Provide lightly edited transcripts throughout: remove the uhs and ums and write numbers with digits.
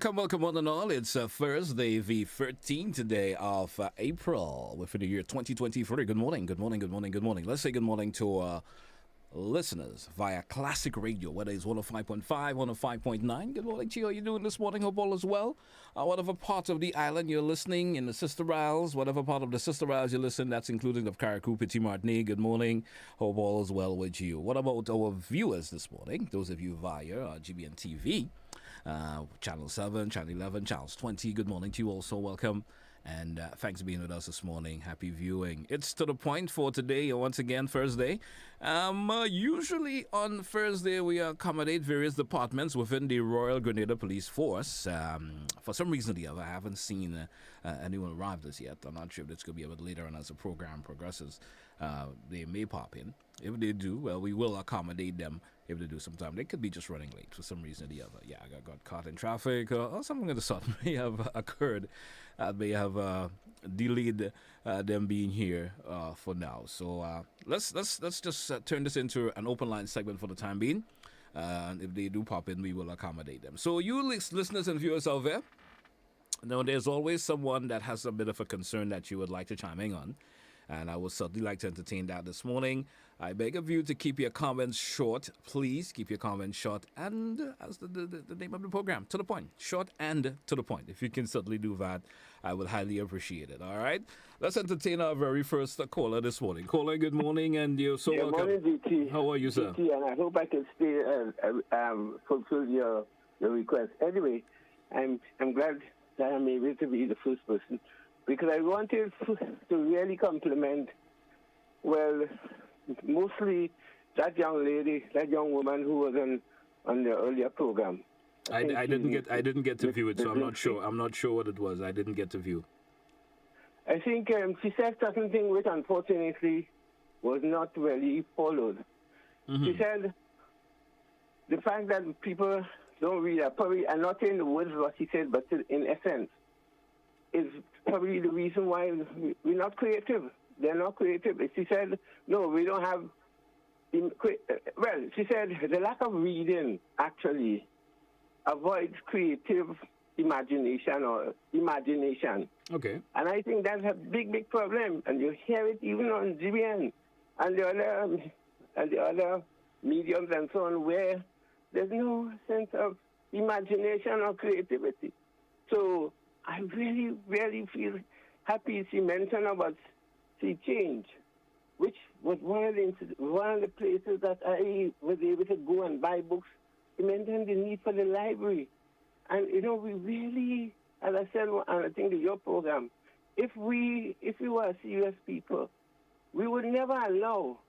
welcome one and all. It's Thursday, the 13th day of April within the year 2023. Good morning, good morning, good morning, good morning. Let's say good morning to listeners via classic radio, whether it's 105.5, 105.9. Good morning to you. How you doing this morning? Hope all is well. Whatever part of the island you're listening, in the Sister Isles, whatever part of the Sister Isles you listen, that's including of Carriacou, Petit Martinique. Good morning. Hope all is well with you. What about our viewers this morning? Those of you via GBN TV, Channel 7, Channel 11, Channels 20. Good morning to you also. Welcome. And thanks for being with us this morning. Happy viewing. It's to the point for today, once again, Thursday. Usually on Thursday, we accommodate various departments within the Royal Grenada Police Force. For some reason or the other, I haven't seen anyone arrive as yet. I'm not sure if it's going to be a bit later on as the program progresses. They may pop in. If they do, well, we will accommodate them. If they do sometime, they could be just running late for some reason or the other. Yeah, I got caught in traffic or something of the sort may have occurred. May have delayed them being here for now. So let's just turn this into an open line segment for the time being. And if they do pop in, we will accommodate them. So you listeners and viewers out there, now there's always someone that has a bit of a concern that you would like to chime in on. And I would certainly like to entertain that this morning. I beg of you to keep your comments short. Please keep your comments short and, as the name of the program, to the point. Short and to the point. If you can certainly do that, I would highly appreciate it. All right? Let's entertain our very first caller this morning. Caller, good morning, and you're so welcome. Good morning, DT. How are you, sir? DT, and I hope I can stay fulfill your request. Anyway, I'm glad that I'm able to be the first person, because I wanted to really compliment, well, mostly that young lady, that young woman who was on the earlier program. I didn't get to view it, so I'm not sure. I'm not sure what it was. I didn't get to view. I think she said something which unfortunately was not really followed. Mm-hmm. She said the fact that people don't read, probably, I'm not saying the words what she said, but in essence, is probably the reason why we're not creative. They're not creative. She said, no, we don't have... Well, she said the lack of reading actually avoids creative imagination or imagination. Okay. And I think that's a big, big problem. And you hear it even on GBN and the other mediums and so on, where there's no sense of imagination or creativity. So I really, really feel happy she mentioned about Sea Change, which was one of the places that I was able to go and buy books. She mentioned the need for the library. And, we really, as I said, and I think in your program, if we were serious people, we would never allow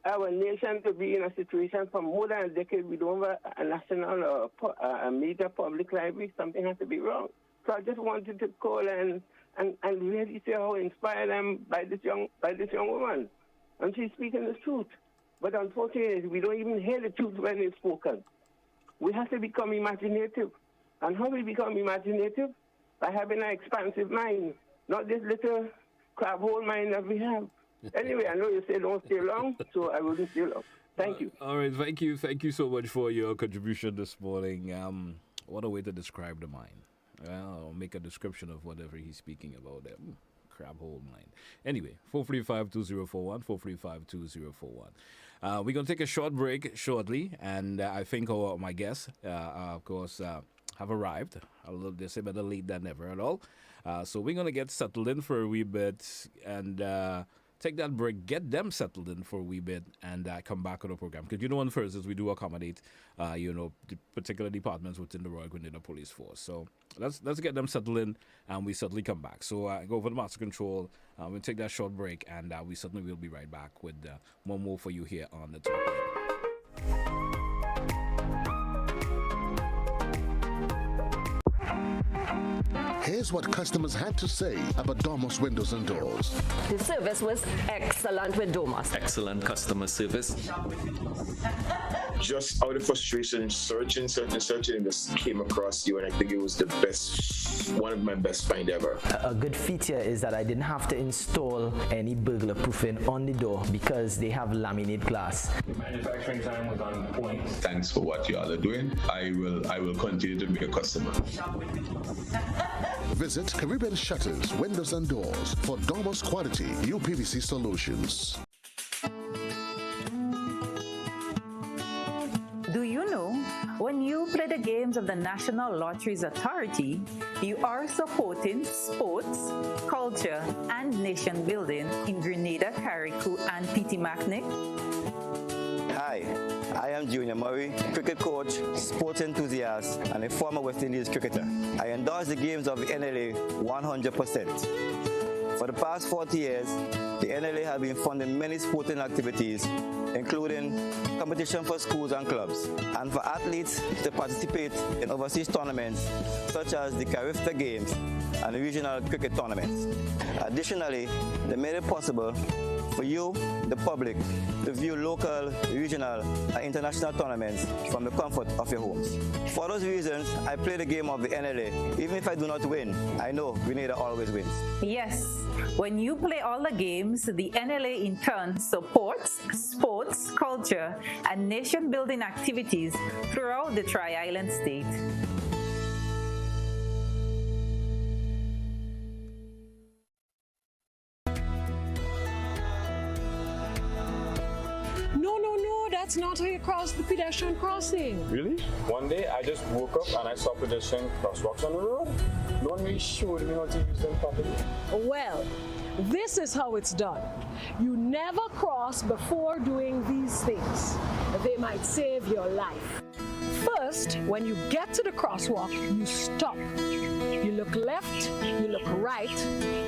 our nation to be in a situation for more than a decade we don't have a national or a major public library. Something has to be wrong. So I just wanted to call and really say how inspired I am by this young woman. And she's speaking the truth. But unfortunately, we don't even hear the truth when it's spoken. We have to become imaginative. And how we become imaginative? By having an expansive mind, not this little crab hole mind that we have. Anyway, I know you say don't stay long, so I wouldn't stay long. Thank you. All right, thank you so much for your contribution this morning. What a way to describe the mind. Well, I'll make a description of whatever he's speaking about there. Crab hole mind. Anyway, 435-2041, 435-2041. We're going to take a short break shortly, and I think my guests, of course, have arrived. They say better late than never at all. So we're going to get settled in for a wee bit and take that break, get them settled in for a wee bit, and come back on the program. Because on Thursdays we do accommodate, the particular departments within the Royal Grenada Police Force. So let's get them settled in, and we certainly come back. So go over the master control. We'll take that short break, and we certainly will be right back with more for you here on the top. Here's what customers had to say about Domus Windows and Doors. The service was excellent with Domus. Excellent customer service. just out of frustration, searching, and just came across you, and I think it was the best, one of my best find ever. A good feature is that I didn't have to install any burglar proofing on the door because they have laminate glass. The manufacturing time was on point. Thanks for what you all are doing. I will continue to be a customer. Visit Caribbean Shutters, Windows and Doors for Domus quality UPVC solutions. Do you know, when you play the games of the National Lotteries Authority, you are supporting sports, culture, and nation building in Grenada, Carriacou, and Titimakne? Hi, I am Junior Murray, cricket coach, sports enthusiast, and a former West Indies cricketer. I endorse the games of the NLA 100%. For the past 40 years, the NLA has been funding many sporting activities, including competition for schools and clubs, and for athletes to participate in overseas tournaments such as the Carifta Games and regional cricket tournaments. Additionally, they made it possible for you, the public, to view local, regional, and international tournaments from the comfort of your homes. For those reasons, I play the game of the NLA. Even if I do not win, I know Grenada always wins. Yes, when you play all the games, the NLA in turn supports sports, culture, and nation-building activities throughout the Tri-Island state. No, that's not how you cross the pedestrian crossing. Really? One day I just woke up and I saw pedestrian crosswalks on the road. No one really showed me how to use them properly. Well, this is how it's done. You never cross before doing these things. They might save your life. First, when you get to the crosswalk, you stop. You look left, you look right.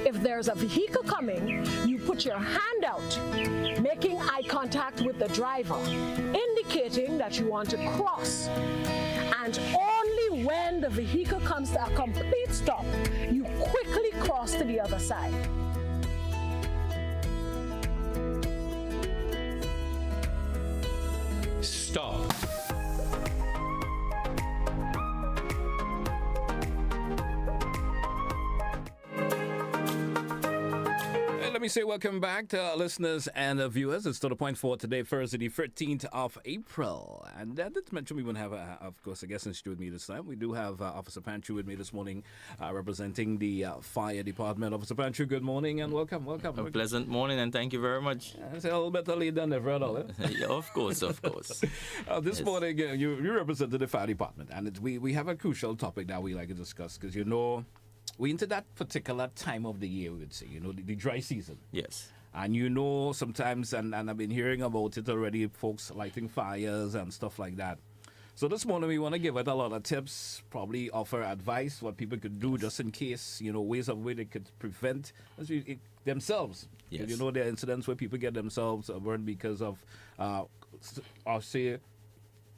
If there's a vehicle coming, you put your hand out, making eye contact with the driver, indicating that you want to cross. And only when the vehicle comes to a complete stop, you quickly cross to the other side. Stop. Let me say welcome back to our listeners and viewers. It's to the point for today, Thursday, the 13th of April. And I did mention we wouldn't have, of course, a guest in studio with me this time. We do have Officer Panchu with me this morning, representing the fire department. Officer Panchu, good morning and welcome. A pleasant morning and thank you very much. It's a little bit early than ever at all, eh? Yeah, of course. This morning, you represented the fire department, and we have a crucial topic that we like to discuss because, we into that particular time of the year, we would say, the dry season. Yes. And sometimes, and I've been hearing about it already, folks lighting fires and stuff like that. So this morning we want to give it a lot of tips, probably offer advice, what people could do just in case, ways of way they could prevent themselves. Yes. There are incidents where people get themselves burned because of,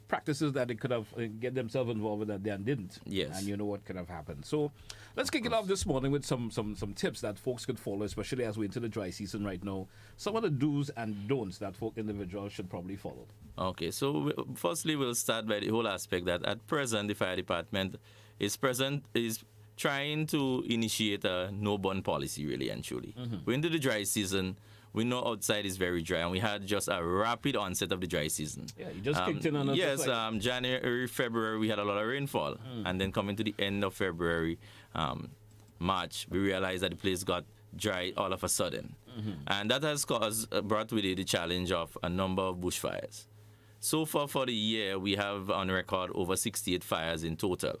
practices that they could have get themselves involved in that they didn't. Yes. And what could have happened. So let's kick it off this morning with some tips that folks could follow, especially as we're into the dry season right now. Some of the do's and don'ts that individuals should probably follow. Okay, so firstly we'll start by the whole aspect that at present the fire department is trying to initiate a no-burn policy, really and truly. Mm-hmm. We're into the dry season. We know outside is very dry, and we had just a rapid onset of the dry season. Yeah, you just kicked in on us. Yes, January, February, we had a lot of rainfall. And then coming to the end of February, March, we realized that the place got dry all of a sudden. Mm-hmm. And that has brought with it the challenge of a number of bushfires. So far for the year, we have on record over 68 fires in total.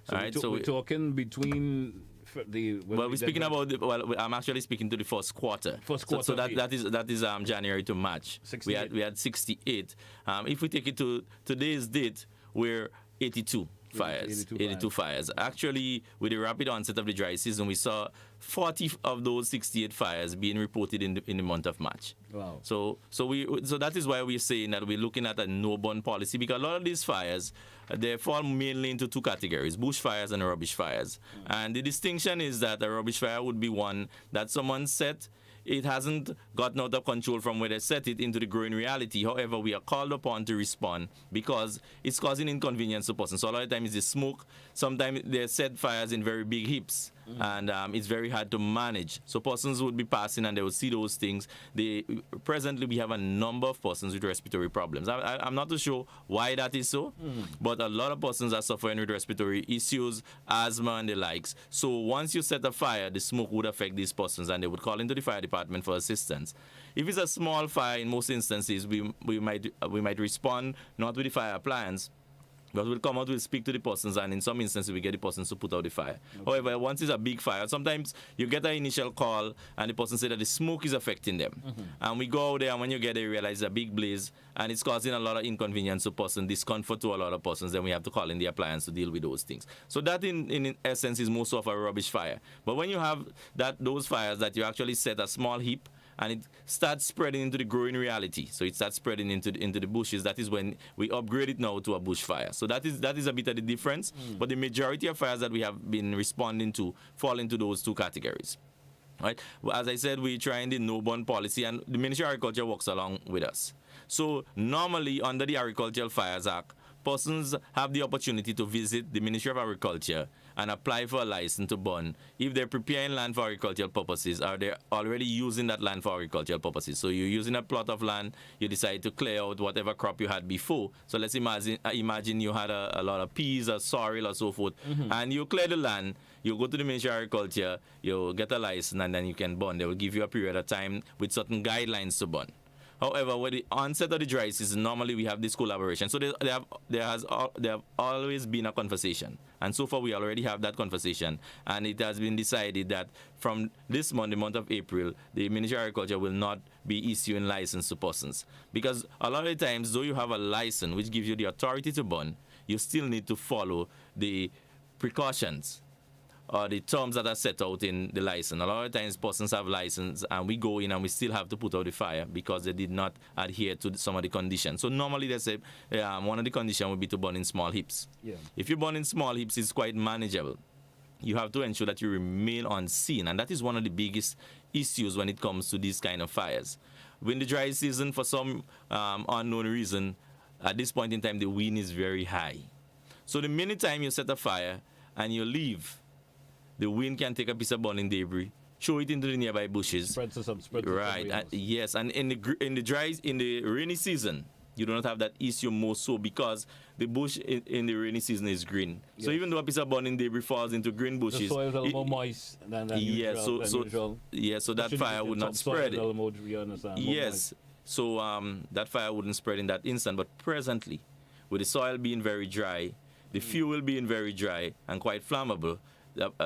So we're talking between... I'm actually speaking to the first quarter. So that is January to March. 68. We had 68. If we take it to today's date, we're 82 fires. 82 fires. Actually, with the rapid onset of the dry season, we saw 40 of those 68 fires being reported in the month of March. Wow. So that is why we're saying that we're looking at a no-burn policy, because a lot of these fires, they fall mainly into two categories: bushfires and rubbish fires. And the distinction is that a rubbish fire would be one that someone set it hasn't gotten out of control from where they set it into the growing reality. However, we are called upon to respond because it's causing inconvenience to persons. So a lot of times it's the smoke. Sometimes they set fires in very big heaps, and it's very hard to manage. So persons would be passing and they would see those things. Presently, we have a number of persons with respiratory problems. I'm not too sure why that is so, but a lot of persons are suffering with respiratory issues, asthma, and the likes. So once you set a fire, the smoke would affect these persons, and they would call into the fire department for assistance. If it's a small fire, in most instances, we might respond not with the fire appliance, but we'll come out, we'll speak to the persons, and in some instances, we get the persons to put out the fire. Okay. However, once it's a big fire, sometimes you get an initial call, and the person says that the smoke is affecting them. And we go out there, and when you get there, you realize it's a big blaze, and it's causing a lot of inconvenience to person, discomfort to a lot of persons. Then we have to call in the appliance to deal with those things. So that, in essence, is most of a rubbish fire. But when you have those fires that you actually set a small heap, and it starts spreading into the growing reality. So it starts spreading into the bushes. That is when we upgrade it now to a bush fire. So that is a bit of the difference. But the majority of fires that we have been responding to fall into those two categories. Right? Well, as I said, we're trying the no-burn policy, and the Ministry of Agriculture works along with us. So normally, under the Agricultural Fires Act, persons have the opportunity to visit the Ministry of Agriculture and apply for a license to burn if they're preparing land for agricultural purposes or they're already using that land for agricultural purposes. So you're using a plot of land, you decide to clear out whatever crop you had before. So let's imagine you had a lot of peas or sorrel or so forth, and you clear the land, you go to the Ministry of Agriculture, you get a license, and then you can burn. They will give you a period of time with certain guidelines to burn. However, with the onset of the dry season, normally we have this collaboration. So there have always been a conversation. And so far, we already have that conversation. And it has been decided that from this month, the month of April, the Ministry of Agriculture will not be issuing license to persons. Because a lot of the times, though you have a license which gives you the authority to burn, you still need to follow the precautions or the terms that are set out in the license. A lot of times persons have license and we go in and we still have to put out the fire because they did not adhere to some of the conditions. So normally they say one of the conditions would be to burn in small heaps. Yeah. If you burn in small heaps, it's quite manageable. You have to ensure that you remain on scene, and that is one of the biggest issues when it comes to these kind of fires. When the dry season, for some unknown reason, at this point in time, the wind is very high. So the minute time you set a fire and you leave, the wind can take a piece of burning debris, throw it into the nearby bushes. Spread to some right. Yes, and in the rainy season, you do not have that issue more so because the bush in the rainy season is green. Yes. So even though a piece of burning debris falls into green bushes, the soil is a little more moist than usual. So that fire would not spread. Yes, so that fire wouldn't spread in that instant. But presently, with the soil being very dry, the fuel being very dry and quite flammable,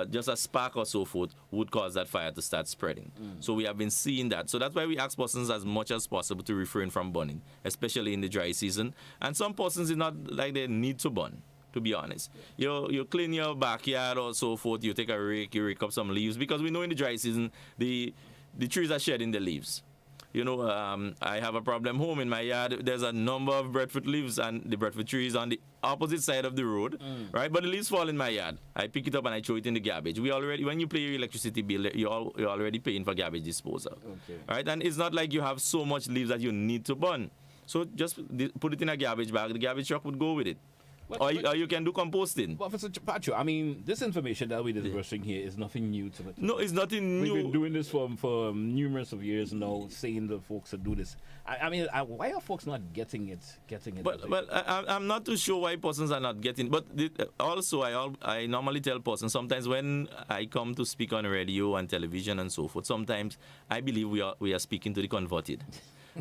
just a spark or so forth would cause that fire to start spreading. So we have been seeing that. So that's why we ask persons as much as possible to refrain from burning, especially in the dry season. And some persons, it's not like they need to burn, to be honest. You clean your backyard or so forth, you take a rake, you rake up some leaves, because we know in the dry season, the trees are shedding the leaves. You know, I have a problem home in my yard. There's a number of breadfruit leaves, and the breadfruit tree is on the opposite side of the road, right? But the leaves fall in my yard. I pick it up and I throw it in the garbage. When you pay your electricity bill, you're already paying for garbage disposal, right? And it's not like you have so much leaves that you need to burn. So just put it in a garbage bag. The garbage truck would go with it. Or you can do composting. Well, Professor Pacho, I mean, this information that we're discussing here is nothing new to me. No, it's nothing new. We've been doing this for numerous of years now, saying the folks to do this. I mean, why are folks not getting it? Well, I'm not too sure why persons are not getting. But also, I normally tell persons sometimes when I come to speak on radio and television and so forth, sometimes I believe we are speaking to the converted.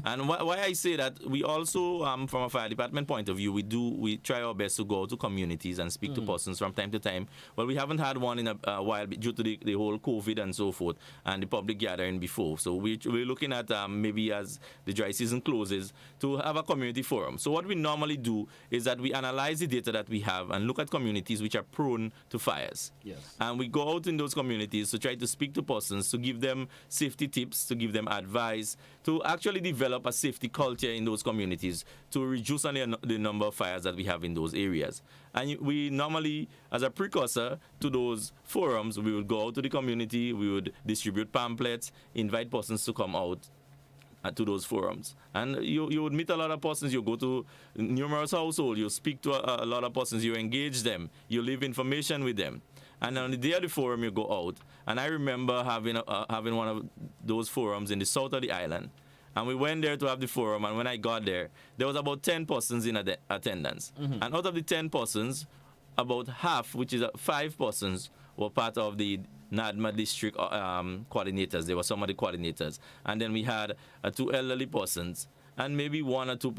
And why I say that, we also, from a fire department point of view, we try our best to go to communities and speak to persons from time to time. Well, we haven't had one in a while due to the whole COVID and so forth and the public gathering before. So we're looking at maybe as the dry season closes to have a community forum. So what we normally do is that we analyze the data that we have and look at communities which are prone to fires. Yes. And we go out in those communities to try to speak to persons, to give them safety tips, to give them advice, to actually develop develop a safety culture in those communities to reduce the number of fires that we have in those areas. And we normally, as a precursor to those forums, we would go out to the community, we would distribute pamphlets, invite persons to come out to those forums. And you would meet a lot of persons, you go to numerous households, you speak to a lot of persons, you engage them, you leave information with them. And on the day of the forum, you go out. And I remember having one of those forums in the south of the island. And we went there to have the forum, and when I got there, there was about 10 persons in attendance. And out of the 10 persons, about half, which is 5 persons, were part of the NADMA district coordinators. They were some of the coordinators. And then we had 2 elderly persons, and maybe 1 or 2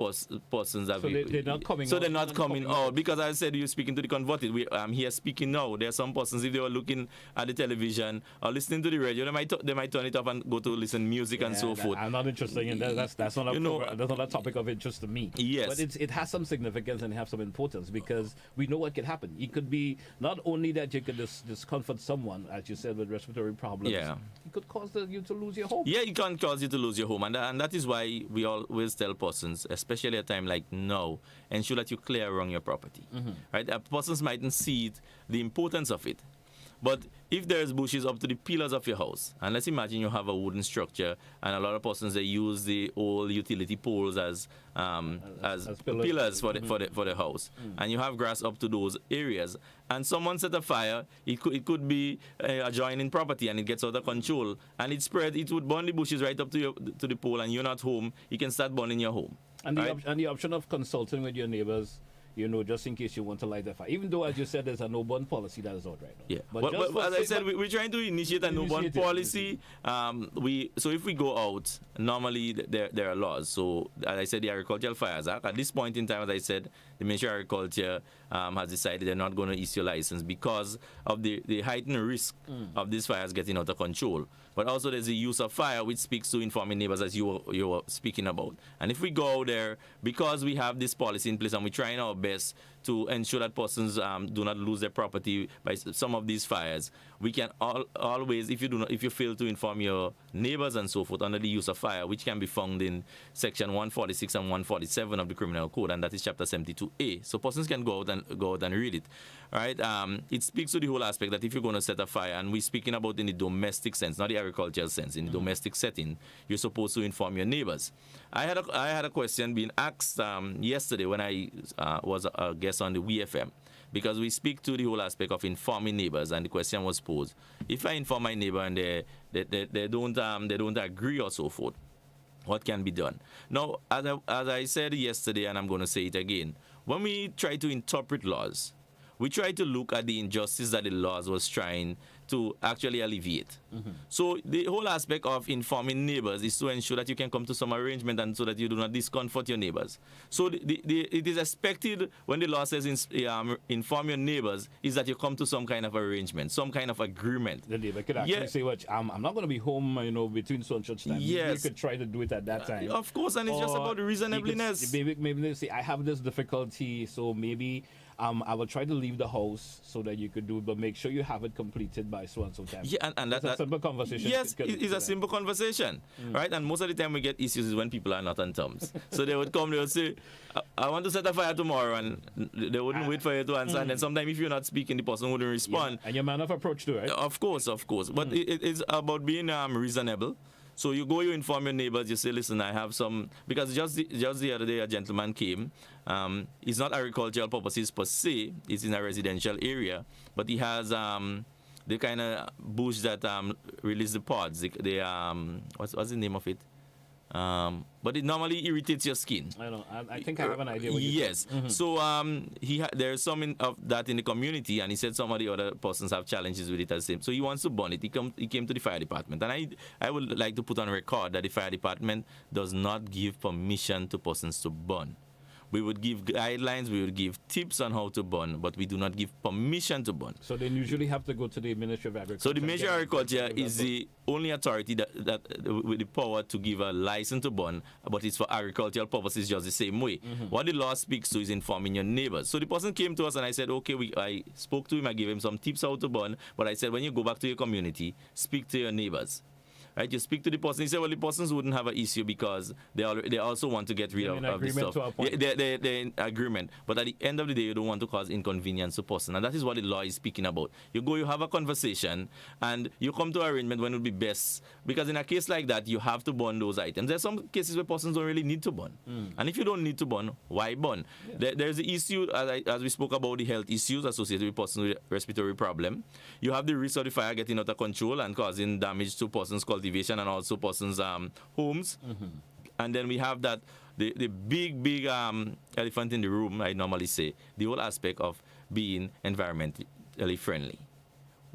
persons that they're not coming out. So they're not coming out because I said you're speaking to the converted. I'm here speaking now. There are some persons, if they were looking at the television or listening to the radio, they might turn it off and go to listen to music and so forth. I'm not interested in that. That's not that's not a topic of interest to me. Yes, but it has some significance and have some importance because we know what could happen. It could be not only that you could discomfort someone, as you said, with respiratory problems. Yeah, it could cause you to lose your home. Yeah, it can cause you to lose your home, and that is why we always tell persons, especially at a time like now, ensure that you clear around your property. Right? Persons mightn't see the importance of it. But if there's bushes up to the pillars of your house, and let's imagine you have a wooden structure, and a lot of persons, they use the old utility poles as pillars for the house, and you have grass up to those areas, and someone set a fire, it could be adjoining property, and it gets out of control, and it would burn the bushes right up to the pole, and you're not home, you can start burning your home. And the option of consulting with your neighbors, just in case you want to light a fire. Even though, as you said, there's a no-burn policy that is out right now. Yeah, but as I said, we're trying to initiate a no-burn policy. So if we go out, normally there are laws. So as I said, the Agricultural Fires Act, at this point in time, as I said, the Ministry of Agriculture has decided they're not going to issue a license because of the heightened risk of these fires getting out of control. But also there's the use of fire, which speaks to informing neighbors, as you were speaking about. And if we go out there, because we have this policy in place and we're trying our best to ensure that persons do not lose their property by some of these fires, we can always, if you fail to inform your neighbors and so forth under the use of fire, which can be found in section 146 and 147 of the Criminal Code, and that is chapter 72A. So persons can go out and read it. Right? It speaks to the whole aspect that if you're going to set a fire, and we're speaking about in the domestic sense, not the agricultural sense, in the domestic setting, you're supposed to inform your neighbors. I had a question being asked yesterday when I was a guest on the WFM, because we speak to the whole aspect of informing neighbors, and the question was posed: if I inform my neighbor and they don't agree or so forth, what can be done? Now, as I said yesterday, and I'm going to say it again, when we try to interpret laws, we try to look at the injustice that the laws was trying to actually alleviate. So the whole aspect of informing neighbors is to ensure that you can come to some arrangement, and so that you do not discomfort your neighbors. So it is expected when the law says inform your neighbors is that you come to some kind of arrangement, some kind of agreement. The neighbor could actually say, "Well, I'm not going to be home, between so and such time." Yes. You could try to do it at that time. Of course, and it's just about the reasonableness. Maybe they say, "I have this difficulty, so maybe I will try to leave the house so that you could do it, but make sure you have it completed by so and so time." Yeah, and that's a simple conversation. Yes, it's a simple conversation, right? And most of the time we get issues is when people are not on terms. So they would come, they would say, "I want to set a fire tomorrow," and they wouldn't wait for you to answer. And then sometimes if you're not speaking, the person wouldn't respond. Yeah. And your man of approach too, right? Of course. But it's about being reasonable. So you inform your neighbors, you say, "Listen, I have some," because just the other day a gentleman came. It's not agricultural purposes per se, it's in a residential area, but he has the kind of bush that release the pods. What's the name of it? But it normally irritates your skin. I know. I think I have an idea. Yes. So there's some of that in the community, and he said some of the other persons have challenges with it as same. So he wants to burn it. He came to the fire department, and I would like to put on record that the fire department does not give permission to persons to burn. We would give guidelines, we would give tips on how to burn, but we do not give permission to burn. So they usually have to go to the Ministry of Agriculture. So the Ministry of Agriculture is the only authority that with the power to give a license to burn, but it's for agricultural purposes just the same way. What the law speaks to is informing your neighbors. So the person came to us and I said, okay, I spoke to him, I gave him some tips how to burn, but I said, when you go back to your community, speak to your neighbors. right? You speak to the person. He said, well, the persons wouldn't have an issue because they also want to get rid of this stuff. They're in agreement. But at the end of the day, you don't want to cause inconvenience to person. And that is what the law is speaking about. You have a conversation, and you come to an arrangement when it would be best. Because in a case like that, you have to burn those items. There's some cases where persons don't really need to burn. And if you don't need to burn, why burn? Yeah. There's the issue, as we spoke about, the health issues associated with persons with respiratory problem. You have the risk of the fire getting out of control and causing damage to persons' cultivation and also persons' homes. And then we have that the big elephant in the room, I normally say, the whole aspect of being environmentally friendly.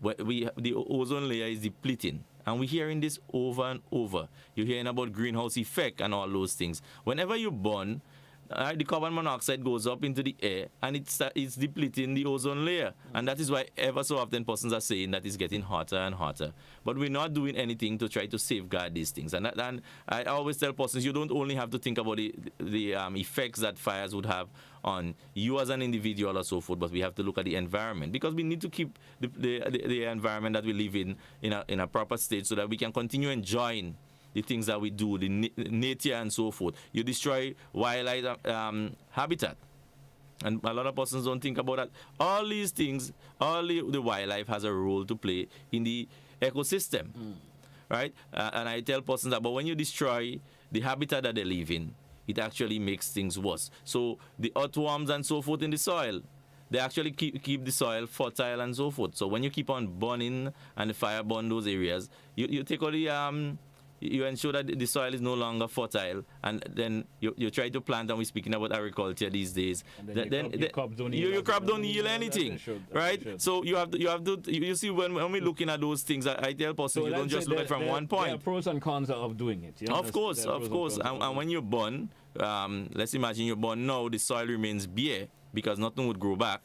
The ozone layer is depleting. And we're hearing this over and over. You're hearing about greenhouse effect and all those things. Whenever you burn, the carbon monoxide goes up into the air, and it's depleting the ozone layer. And that is why ever so often persons are saying that it's getting hotter and hotter. But we're not doing anything to try to safeguard these things. And I always tell persons, you don't only have to think about the effects that fires would have on you as an individual or so forth, but we have to look at the environment, because we need to keep the environment that we live in a proper state so that we can continue enjoying the things that we do, the nature and so forth. You destroy wildlife habitat. And a lot of persons don't think about that. All these things, the wildlife has a role to play in the ecosystem, right? And I tell persons that, but when you destroy the habitat that they live in, it actually makes things worse. So the earthworms and so forth in the soil, they actually keep the soil fertile and so forth. So when you keep on burning and the fire burn those areas, you take all the you ensure that the soil is no longer fertile, and then you try to plant, and we're speaking about agriculture these days. Your crop don't yield anything, right? So you have to you see when we're looking at those things, I tell persons, you don't just look at from one point. There are pros and cons of doing it. Of course. And when you burn, let's imagine you burn now, the soil remains bare because nothing would grow back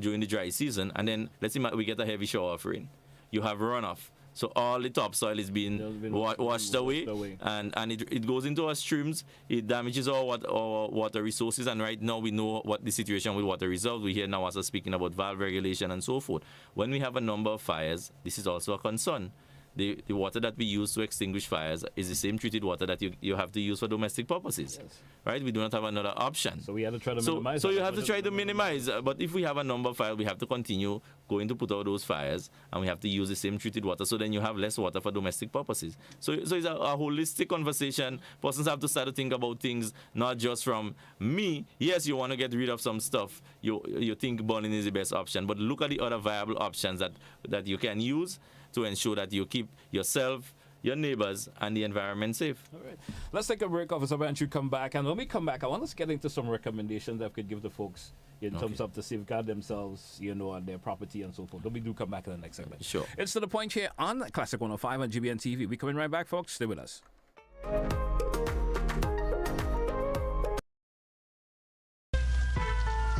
during the dry season, and then let's imagine we get a heavy shower of rain. You have runoff. So all the topsoil is being washed away. And it goes into our streams. It damages our water resources. And right now we know what the situation with water reserves. We hear now also speaking about valve regulation and so forth. When we have a number of fires, this is also a concern. The water that we use to extinguish fires is the same treated water that you have to use for domestic purposes, right? We do not have another option. So we have to try to minimize. So you have to try to minimize. But if we have a number of fires, we have to continue going to put out those fires, and we have to use the same treated water. So then you have less water for domestic purposes. So it's a holistic conversation. Persons have to start to think about things not just from me. Yes, you want to get rid of some stuff. You think burning is the best option, but look at the other viable options that you can use to ensure that you keep yourself, your neighbors, and the environment safe. All right. Let's take a break, Officer Branch. You come back. And when we come back, I want us to get into some recommendations that we could give the folks in terms of to safeguard themselves, and their property and so forth. When we do come back in the next segment. Sure. It's To The Point here on Classic 105 on GBN TV. We're coming right back, folks. Stay with us.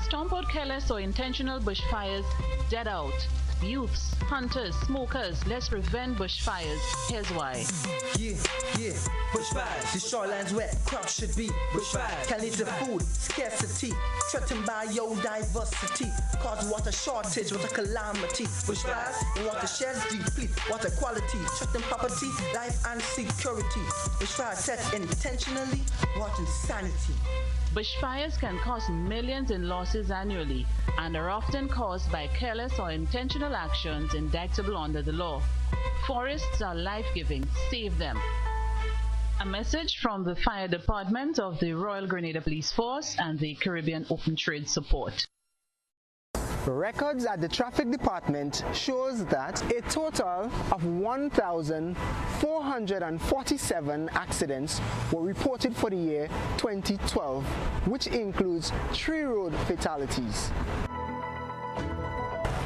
Stomp out careless or intentional bushfires, dead out. Youths, hunters, smokers, let's prevent bushfires. Here's why. Yeah, bushfires. The shoreline's wet, crops should be bushfires. Can lead to food scarcity, threatened biodiversity, cause water shortage, water calamity. Bushfires in watersheds deplete water quality, threaten property, life and security. Bushfires set intentionally, water sanity. Bushfires can cost millions in losses annually and are often caused by careless or intentional actions indictable under the law. Forests are life-giving. Save them. A message from the Fire Department of the Royal Grenada Police Force and the Caribbean Open Trade Support. Records at the Traffic Department shows that a total of 1,447 accidents were reported for the year 2012, which includes 3 road fatalities.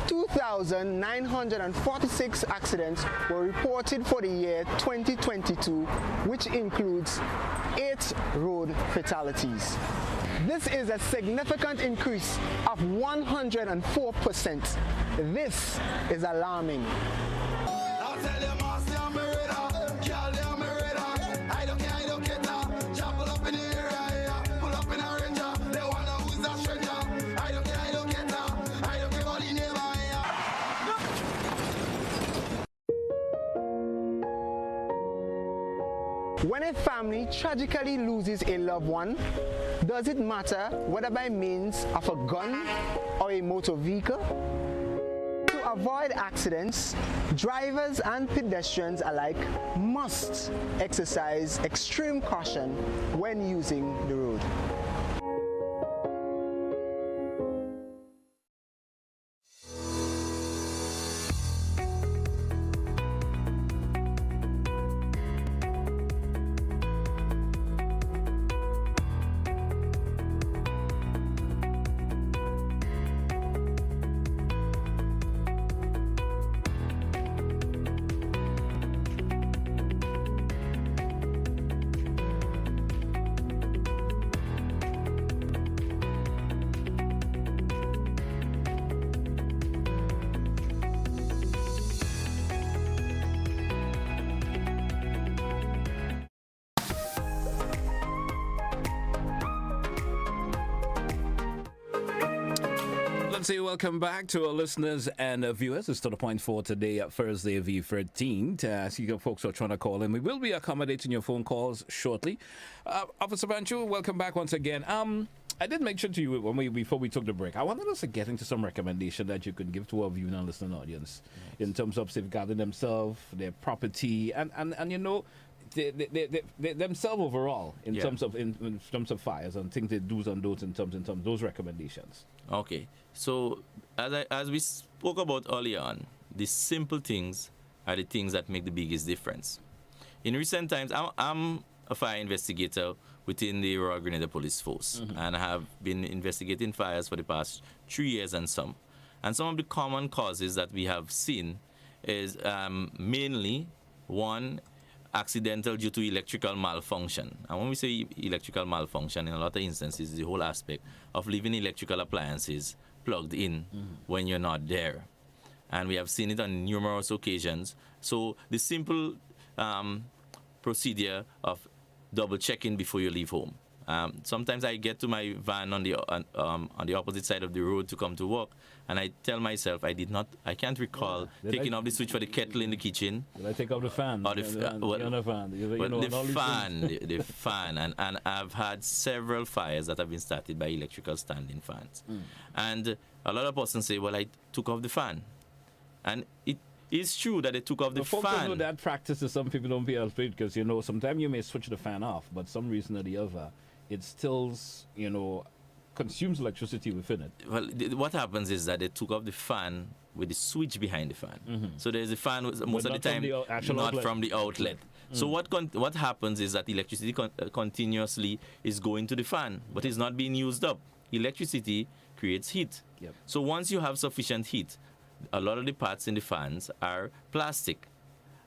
2,946 accidents were reported for the year 2022, which includes 8 road fatalities. This is a significant increase of 104%. This is alarming. When a family tragically loses a loved one, does it matter whether by means of a gun or a motor vehicle? To avoid accidents, drivers and pedestrians alike must exercise extreme caution when using the road. Let's say welcome back to our listeners and viewers. It's to the point for today, Thursday, the 13th. As you folks are trying to call in, we will be accommodating your phone calls shortly. Officer Bancho, welcome back once again. I did mention to you before we took the break, I wanted us to get into some recommendation that you could give to our viewing and listening audience in terms of safeguarding themselves, their property, and you know, they themselves overall in terms of fires and things they do's and don'ts in terms of those recommendations. Okay, so as we spoke about earlier on, the simple things are the things that make the biggest difference. In recent times, I'm a fire investigator within the Royal Grenada Police Force, and I have been investigating fires for the past 3 years and some. And some of the common causes that we have seen is mainly one, accidental due to electrical malfunction. And when we say electrical malfunction, in a lot of instances, the whole aspect of leaving electrical appliances plugged in when you're not there. And we have seen it on numerous occasions. So the simple procedure of double checking before you leave home. Sometimes I get to my van on the opposite side of the road to come to work, and I tell myself I can't recall taking off the switch for the kettle in the kitchen. Did I take off the fan? Or the fan, and I've had several fires that have been started by electrical standing fans. And a lot of persons say, well, I took off the fan. And it is true that they took off the fan. Folks know that practice is some people don't be afraid because, you know, sometimes you may switch the fan off, but some reason or the other, it still, you know, consumes electricity within it. Well, what happens is that they took off the fan with the switch behind the fan. So there's a fan most of the time not from the outlet. So what happens is that electricity continuously is going to the fan, but it's not being used up. Electricity creates heat. So once you have sufficient heat, a lot of the parts in the fans are plastic,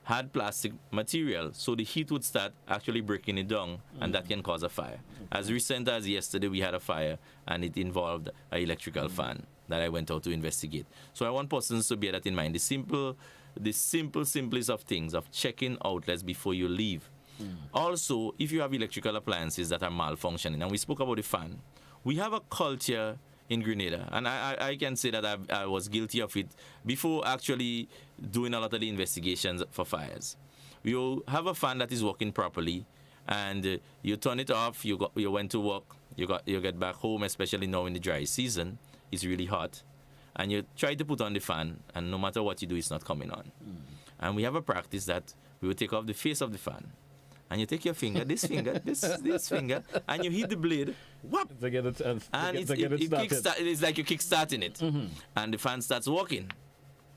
hard plastic material, so the heat would start actually breaking it down, and that can cause a fire. As recent as yesterday, we had a fire, and it involved an electrical fan that I went out to investigate. So I want persons to bear that in mind. The simplest of things, of checking outlets before you leave. Also, if you have electrical appliances that are malfunctioning, and we spoke about the fan, we have a culture in Grenada, and I can say that I was guilty of it before actually doing a lot of the investigations for fires. You have a fan that is working properly, and you turn it off, you went to work, you get back home, especially now in the dry season, it's really hot, and you try to put on the fan, and no matter what you do, it's not coming on. And we have a practice that we will take off the face of the fan, and you take your finger, this finger, this finger, and you hit the blade, whap, and it's like you're kick-starting it, and the fan starts working.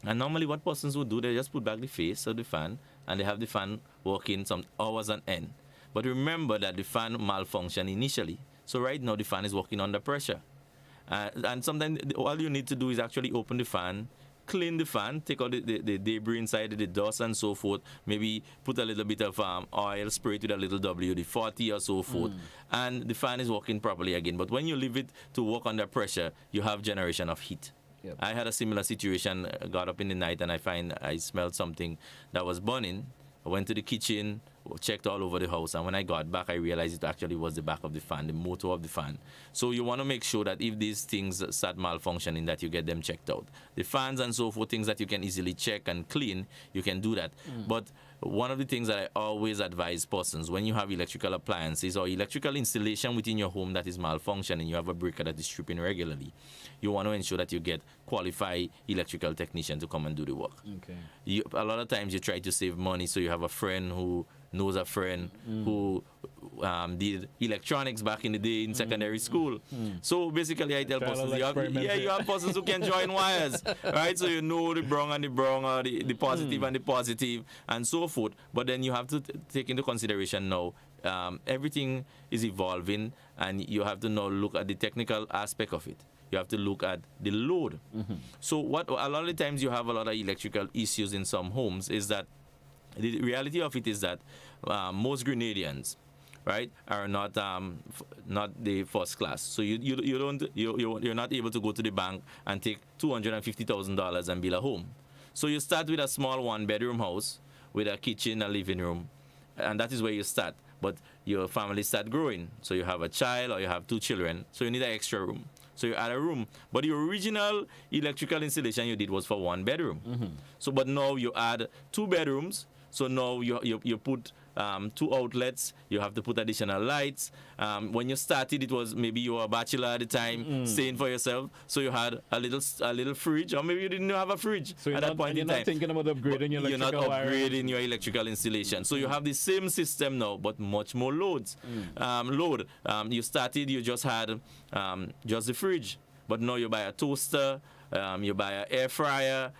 And normally what persons would do, they just put back the face of the fan, and they have the fan working some hours on end. But remember that the fan malfunctioned initially, so right now the fan is working under pressure. And sometimes all you need to do is actually open the fan, clean the fan, take out the debris inside, the dust and so forth, maybe put a little bit of oil, spray it with a little WD-40 or so forth, and the fan is working properly again. But when you leave it to work under pressure, you have generation of heat. I had a similar situation, got up in the night, and I smelled something that was burning. I went to the kitchen, checked all over the house, and when I got back, I realized it actually was the back of the fan, the motor of the fan. So you want to make sure that if these things start malfunctioning, that you get them checked out. The fans and so forth, things that you can easily check and clean, you can do that. But one of the things that I always advise persons when you have electrical appliances or electrical installation within your home that is malfunctioning, you have a breaker that is tripping regularly, you want to ensure that you get qualified electrical technician to come and do the work. Okay. A lot of times you try to save money, so you have a friend who knows a friend who did electronics back in the day in secondary school. So basically, I tell persons, you have persons who can join wires, right? So you know the wrong and the wrong, or the positive and the positive, and so forth. But then you have to take into consideration now, everything is evolving, and you have to now look at the technical aspect of it. You have to look at the load. So what a lot of the times you have a lot of electrical issues in some homes is that the reality of it is that most Grenadians, right, are not the first class. So you're not able to go to the bank and take $250,000 and build a home. So you start with a small 1-bedroom house with a kitchen, a living room, and that is where you start. But your family start growing. So you have a child or you have 2 children. So you need an extra room. So you add a room. But the original electrical installation you did was for 1 bedroom. So but now you add 2 bedrooms. So now you put 2 outlets. You have to put additional lights. When you started, it was maybe you were a bachelor at the time, staying for yourself. So you had a little fridge, or maybe you didn't have a fridge at that point in time. You're not thinking about upgrading your electrical You're not upgrading your electrical installation. So you have the same system now, but much more loads. You started, you just had just the fridge, but now you buy a toaster. You buy an air fryer,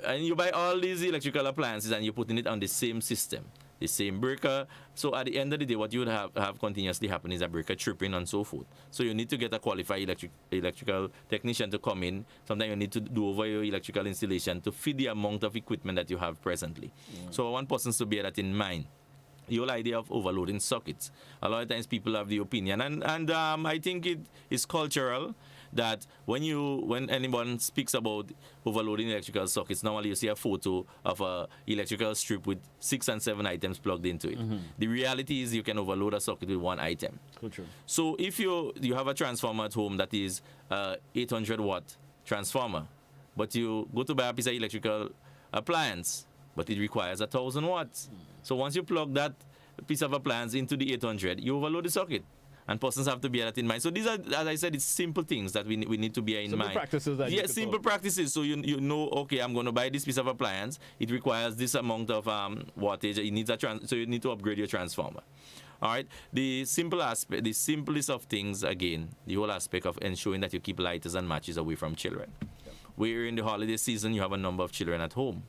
and you buy all these electrical appliances, and you're putting it on the same system, the same breaker. So at the end of the day, what you would have continuously happen is a breaker tripping and so forth. So you need to get a qualified electrical technician to come in. Sometimes you need to do over your electrical installation to fit the amount of equipment that you have presently. So I want persons to bear that in mind. The whole idea of overloading sockets. A lot of times people have the opinion, and I think it is cultural, that when anyone speaks about overloading electrical sockets, normally you see a photo of a electrical strip with 6 and 7 items plugged into it. The reality is you can overload a socket with 1 item. Culture. So if you have a transformer at home that is 800-watt transformer, but you go to buy a piece of electrical appliance, but it requires 1,000 watts. So once you plug that piece of appliance into the 800, you overload the socket. And persons have to bear that in mind. So these are, as I said, it's simple things that we need to bear in mind. Simple practices. Simple practices. So you know, okay, I'm going to buy this piece of appliance. It requires this amount of wattage. It needs so you need to upgrade your transformer. All right. The simple aspect, the simplest of things, again, the whole aspect of ensuring that you keep lighters and matches away from children. We're in the holiday season. You have a number of children at home,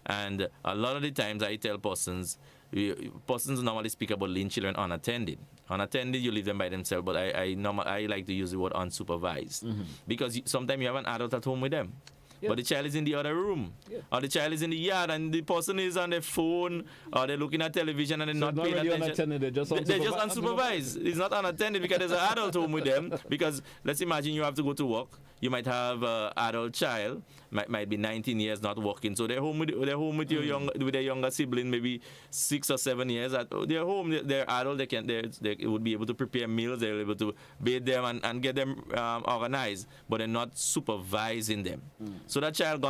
and a lot of the times I tell persons normally speak about leaving children unattended. Unattended, you leave them by themselves, but I like to use the word unsupervised, because sometimes you have an adult at home with them. But the child is in the other room, or the child is in the yard, and the person is on their phone, or they're looking at television and they're not paying attention. They're just unsupervised. It's not unattended because there's an adult home with them. Because let's imagine you have to go to work. You might have an adult child, might be 19 years, not working. So they're home with with their younger sibling, maybe 6 or 7 years. They're home. They're adult. They would be able to prepare meals. They're able to bathe them and get them organized. But they're not supervising them. So that child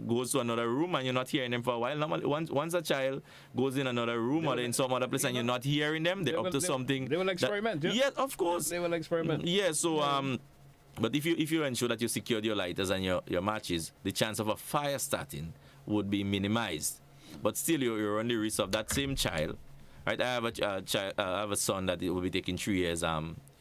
goes to another room, and you're not hearing them for a while. Normally, once a child goes in another room or in some other place and you're not hearing them, they're up to something. They will experiment. Yes, of course. They will experiment. Yeah. So but if you ensure that you secured your lighters and your matches, the chance of a fire starting would be minimized. But still, you're on the risk of that same child. Right? I have a son that will be taking 3 years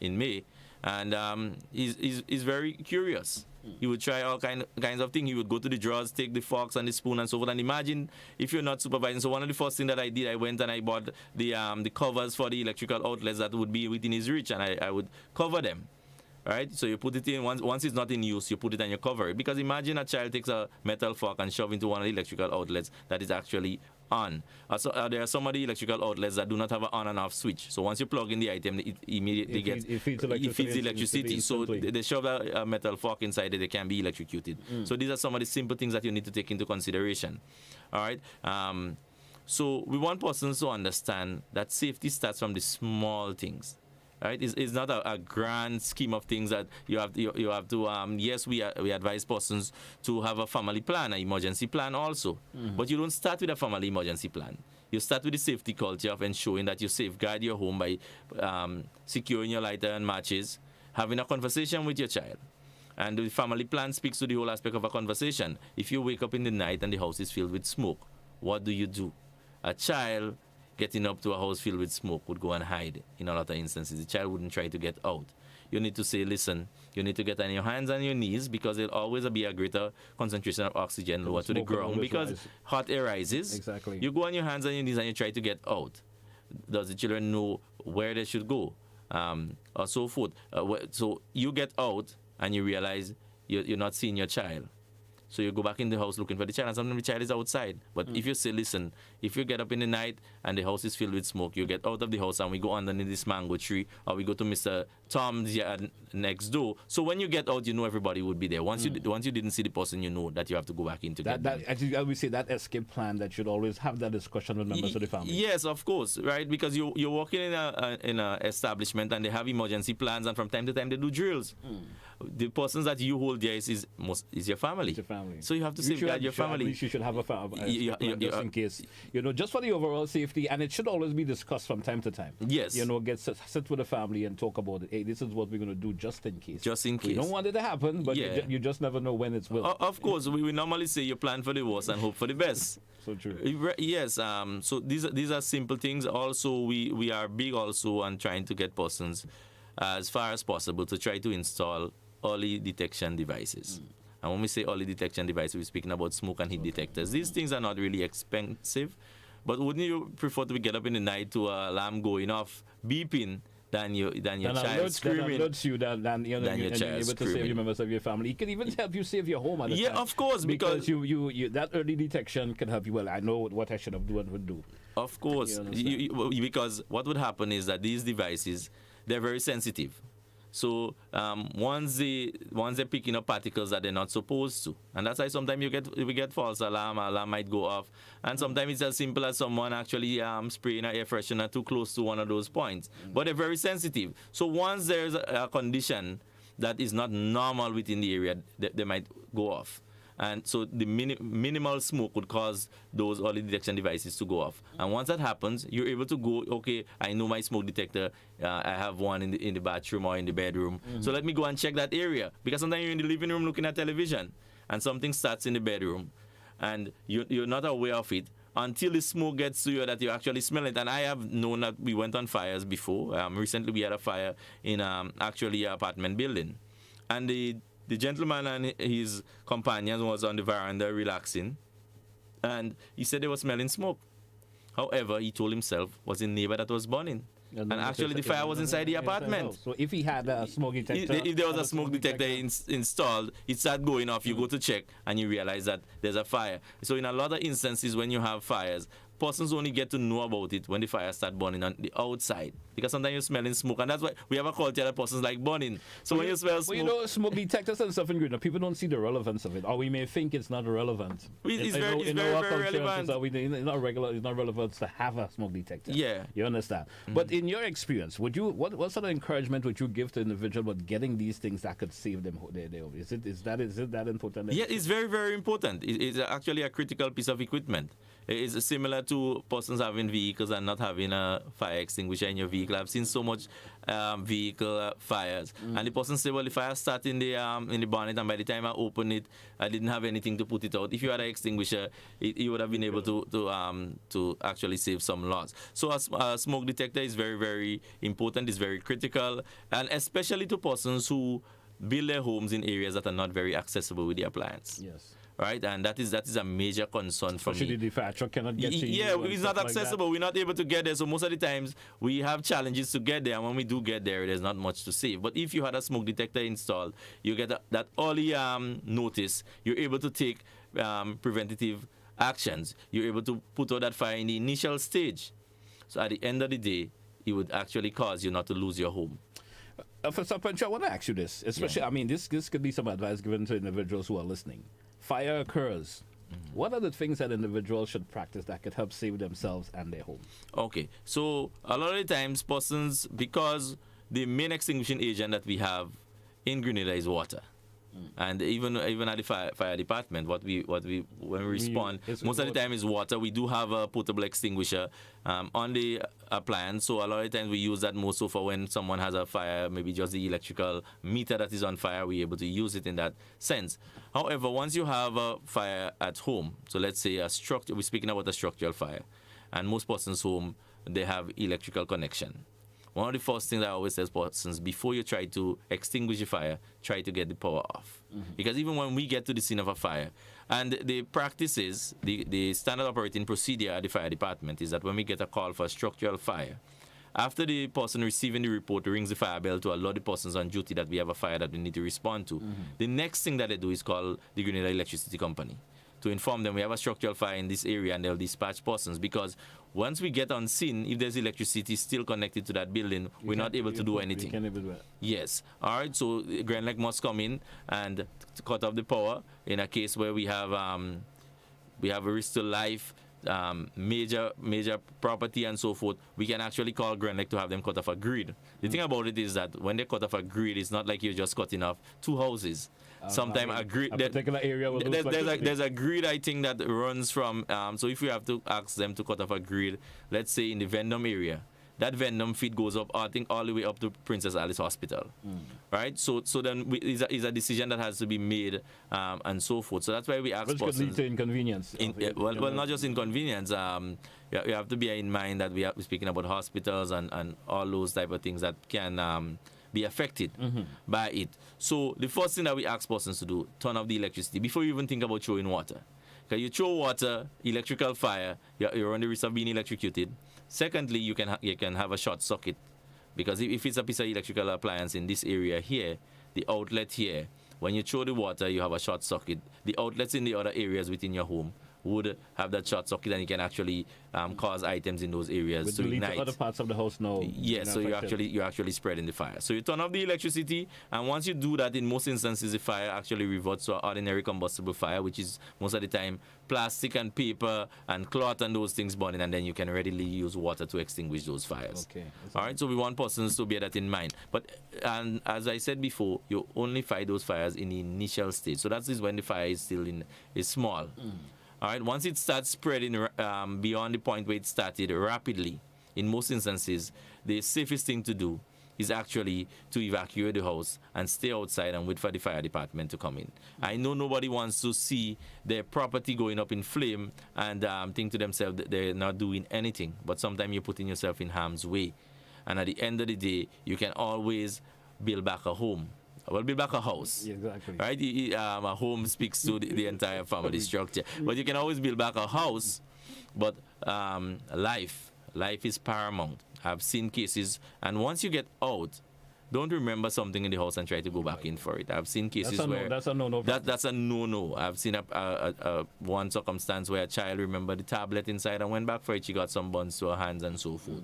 in May, and he's very curious. He would try all kinds of things. He would go to the drawers, take the forks and the spoon and so forth. And imagine if you're not supervising. So one of the first things that I did, I went and I bought the covers for the electrical outlets that would be within his reach, and I would cover them. Right? So you put it in, once it's not in use, you put it and you cover it. Because imagine a child takes a metal fork and shove into one of the electrical outlets that is actually on. There are some of the electrical outlets that do not have an on and off switch. So once you plug in the item, it immediately feeds electricity. So they shove a metal fork inside it, they can be electrocuted. So these are some of the simple things that you need to take into consideration. All right? So we want persons to understand that safety starts from the small things. Right? It's not a grand scheme of things that you have to. Yes, we advise persons to have a family plan, an emergency plan also. But you don't start with a family emergency plan. You start with the safety culture of ensuring that you safeguard your home by securing your lighter and matches, having a conversation with your child. And the family plan speaks to the whole aspect of a conversation. If you wake up in the night and the house is filled with smoke, what do? A child getting up to a house filled with smoke would go and hide in a lot of instances. The child wouldn't try to get out. You need to say, listen, you need to get on your hands and your knees because there'll always be a greater concentration of oxygen lower to the ground because hot air rises. Exactly. You go on your hands and your knees and you try to get out. Does the children know where they should go? Or so forth. So you get out and you realize you're not seeing your child. So you go back in the house looking for the child, and sometimes the child is outside. But if you say, listen, if you get up in the night and the house is filled with smoke, you get out of the house and we go underneath this mango tree, or we go to Mr. Tom's yard next door. So when you get out, you know everybody would be there. Once you didn't see the person, you know that you have to go back in to get them. As we say, that escape plan that should always have that discussion with members of the family. Yes, of course, right? Because you're working in a establishment and they have emergency plans, and from time to time they do drills. The persons that you hold there is your family. It's your family. So you have to safeguard your family. At least you should have a family just in case, just for the overall safety, and it should always be discussed from time to time. Yes. Sit with the family and talk about it. Hey, this is what we're going to do just in case. Just in case. We don't want it to happen, but you just never know when it will. Of course, we normally say you plan for the worst and hope for the best. So true. Yes. So these are simple things. Also, we are big also on trying to get persons as far as possible to try to install early detection devices. And when we say early detection devices, we're speaking about smoke and heat detectors. These things are not really expensive, but wouldn't you prefer to get up in the night to an alarm going off, beeping, than your child screaming? That alerts you than your child able screaming. to save your members of your family. It can even help you save your home at the time. Yeah, of course, because you that early detection can help you. Well, I know what I should have done and would do. Of course, because what would happen is that these devices, they're very sensitive. So once they're picking up particles that they're not supposed to, and that's why sometimes we get false alarm might go off, and sometimes it's as simple as someone actually spraying an air freshener too close to one of those points. But they're very sensitive. So once there's a condition that is not normal within the area, they might go off. And so the minimal smoke would cause those early detection devices to go off. And once that happens, you're able to go, okay, I know my smoke detector. I have one in the bathroom or in the bedroom. So let me go and check that area. Because sometimes you're in the living room looking at television and something starts in the bedroom and you're not aware of it until the smoke gets to you that you actually smell it. And I have known that we went on fires before. Recently we had a fire in actually an apartment building. And the gentleman and his companion was on the veranda relaxing, and he said they were smelling smoke. However, he told himself it was a neighbor that was burning. And actually the fire was inside the apartment. So if he had a smoke detector... If there was a smoke detector installed, it started going off, you go to check, and you realize that there's a fire. So in a lot of instances when you have fires, persons only get to know about it when the fire starts burning on the outside. Because sometimes you're smelling smoke, and that's why we have a culture that persons like burning. So when you smell smoke... Well, smoke detectors and stuff in green, people don't see the relevance of it, or we may think it's not relevant. It's very relevant. It's not relevant to have a smoke detector. Yeah. You understand? But in your experience, what sort of encouragement would you give to an individual about getting these things that could save them? Is it that important? Yeah, it's very, very important. It's actually a critical piece of equipment. It's similar to persons having vehicles and not having a fire extinguisher in your vehicle. I've seen so much vehicle fires, and the person say, "Well, the fire started in the bonnet, and by the time I opened it, I didn't have anything to put it out." If you had an extinguisher, you would have been able to actually save some loss. So a smoke detector is very, very important. It's very critical, and especially to persons who build their homes in areas that are not very accessible with the appliance. Yes. Right, and that is a major concern for me. Especially the fire truck cannot get to you. Yeah, it's not accessible. Like we're not able to get there. So most of the times we have challenges to get there, and when we do get there, there's not much to save. But if you had a smoke detector installed, you get that early notice. You're able to take preventative actions. You're able to put out that fire in the initial stage. So at the end of the day, it would actually cause you not to lose your home. Professor Pancho, I want to ask you this, especially, I mean, this could be some advice given to individuals who are listening. Fire occurs. What are the things that individuals should practice that could help save themselves and their home? Okay, so a lot of the times persons, because the main extinguishing agent that we have in Grenada is water. And even at the fire department, when we respond, most of the time is water. We do have a portable extinguisher on the appliance, so a lot of times we use that more so for when someone has a fire, maybe just the electrical meter that is on fire, we're able to use it in that sense. However, once you have a fire at home, so let's say we're speaking about a structural fire, and most persons' home, they have electrical connection. One of the first things I always tell persons, before you try to extinguish a fire, try to get the power off. Because even when we get to the scene of a fire, and the practice is, the standard operating procedure at the fire department is that when we get a call for a structural fire, after the person receiving the report rings the fire bell to alert the persons on duty that we have a fire that we need to respond to, the next thing that they do is call the Grenada Electricity Company to inform them we have a structural fire in this area, and they'll dispatch persons, because once we get on scene, if there's electricity still connected to that building, we're not able to do anything. Yes. All right, so Grenlec must come in and cut off the power in a case where we have a risk to life, major property and so forth. We can actually call Grenlec to have them cut off a grid. The thing about it is that when they cut off a grid, it's not like you're just cutting off two houses. Sometimes a grid, particular area will there's a grid, I think, that runs from so if we have to ask them to cut off a grid, let's say in the Vendome area, that Vendome feed goes up, I think, all the way up to Princess Alice Hospital, right? So then it's a decision that has to be made and so forth. So that's why we ask persons. Which could lead to inconvenience. Well, not just inconvenience. You have to bear in mind that we're speaking about hospitals and all those type of things that can be affected by it. So the first thing that we ask persons to do, turn off the electricity before you even think about throwing water. Because you throw water, electrical fire, you're on the risk of being electrocuted. Secondly, you can have a short circuit, because if it's a piece of electrical appliance in this area here, the outlet here, when you throw the water, you have a short circuit. The outlets in the other areas within your home would have that short circuit, and you can actually cause items in those areas to ignite. Other parts of the house now. Yes, so you're actually spreading the fire. So you turn off the electricity, and once you do that, in most instances, the fire actually reverts to an ordinary combustible fire, which is most of the time plastic and paper and cloth and those things burning, and then you can readily use water to extinguish those fires. Okay. All right, so we want persons to bear that in mind. But and as I said before, you only fight those fires in the initial stage. So that is when the fire is still small. All right, once it starts spreading beyond the point where it started rapidly, in most instances, the safest thing to do is actually to evacuate the house and stay outside and wait for the fire department to come in. I know nobody wants to see their property going up in flame and think to themselves that they're not doing anything, but sometimes you're putting yourself in harm's way. And at the end of the day, you can always build back a home. Well, build back a house. Yeah, exactly. Right? A home speaks to the entire family structure. But you can always build back a house. But life is paramount. I've seen cases, and once you get out, don't remember something in the house and try to go back in for it. I've seen cases where that's a no-no. That's a no-no. I've seen one circumstance where a child remembered the tablet inside and went back for it. She got some buns to her hands and so forth.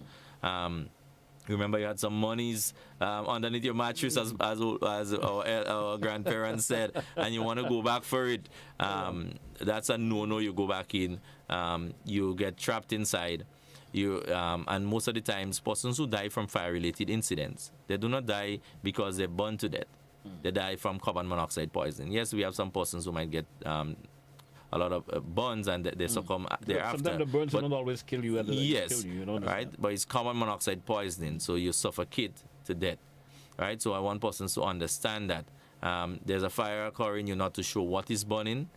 Remember, you had some monies underneath your mattress, as our grandparents said, and you want to go back for it. That's a no-no. You go back in. You get trapped inside. And most of the times, persons who die from fire-related incidents, they do not die because they're burned to death. They die from carbon monoxide poisoning. Yes, we have some persons who might get a lot of burns and they succumb thereafter. Sometimes the burns don't always kill you. Yes, right? But it's carbon monoxide poisoning, so you suffocate to death, right? So I want persons to understand that there's a fire occurring, you're not too sure what is burning.